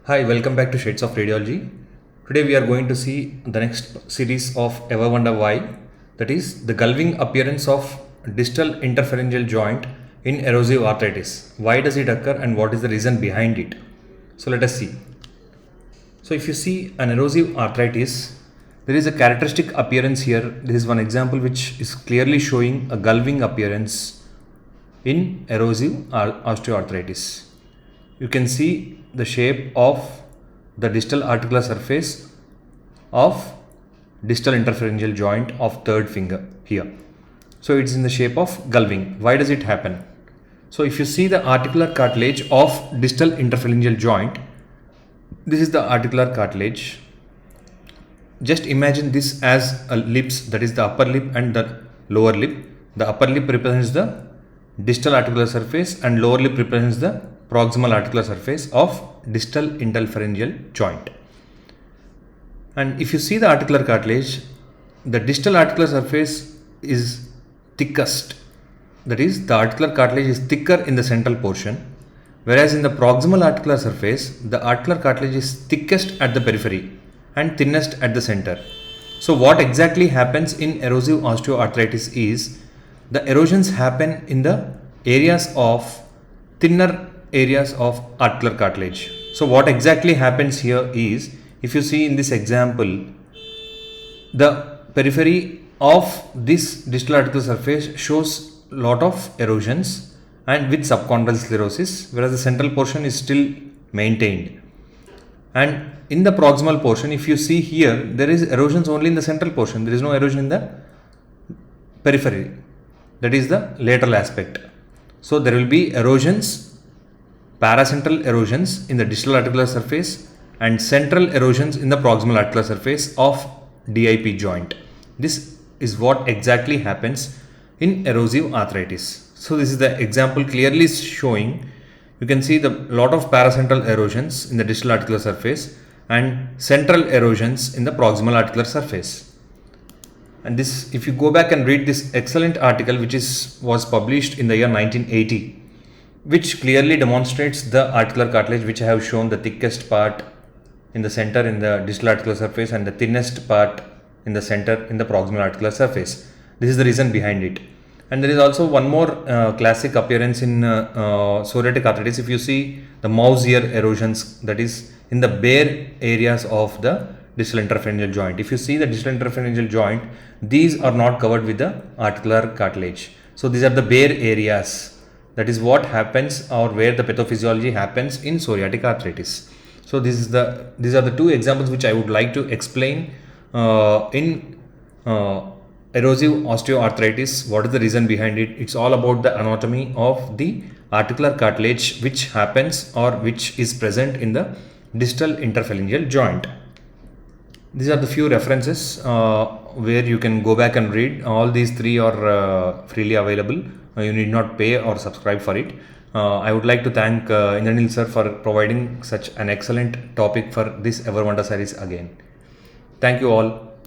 Hi, welcome back to Shades of Radiology. Today we are going to see the next series of Ever Wonder Why, that is the gulving appearance of distal interpharyngeal joint in erosive arthritis. Why does it occur and what is the reason behind it? So let us see. So if you see an erosive arthritis, there is a characteristic appearance here. This is one example which is clearly showing a gulving appearance in erosive osteoarthritis. You can see the shape of the distal articular surface of distal interpharyngeal joint of third finger here. So it's in the shape of gulving. Why does it happen? So if you see the articular cartilage of distal interpharyngeal joint, this is the articular cartilage. Just imagine this as a lips, that is the upper lip and the lower lip. The upper lip represents the distal articular surface and lower lip represents the proximal articular surface of distal interpharyngeal joint. And if you see the articular cartilage, the distal articular surface is thickest. That is, the articular cartilage is thicker in the central portion, whereas in the proximal articular surface, the articular cartilage is thickest at the periphery and thinnest at the center. So what exactly happens in erosive osteoarthritis is the erosions happen in the areas of thinner areas of articular cartilage. So what exactly happens here is, if you see in this example, the periphery of this distal articular surface shows lot of erosions and with subchondral sclerosis, whereas the central portion is still maintained. And in the proximal portion, if you see here, there is erosions only in the central portion. There is no erosion in the periphery. That is the lateral aspect. So there will be erosions, paracentral erosions in the distal articular surface and central erosions in the proximal articular surface of DIP joint. This is what exactly happens in erosive arthritis. So this is the example clearly showing. You can see the lot of paracentral erosions in the distal articular surface and central erosions in the proximal articular surface. And this, if you go back and read this excellent article which was published in the year 1980, which clearly demonstrates the articular cartilage, which I have shown the thickest part in the center in the distal articular surface and the thinnest part in the center in the proximal articular surface. This is the reason behind it. And there is also one more classic appearance in psoriatic arthritis. If you see the mouse ear erosions, that is in the bare areas of the distal interpharyngeal joint. If you see the distal interpharyngeal joint, these are not covered with the articular cartilage. So these are the bare areas. That is what happens, or where the pathophysiology happens in psoriatic arthritis. So these are the two examples which I would like to explain in erosive osteoarthritis. What is the reason behind it? It's all about the anatomy of the articular cartilage which happens or which is present in the distal interpharyngeal joint. These are the few references where you can go back and read. All these three are freely available. You need not pay or subscribe for it. I would like to thank Indranil sir for providing such an excellent topic for this Ever Wonder series again. Thank you all.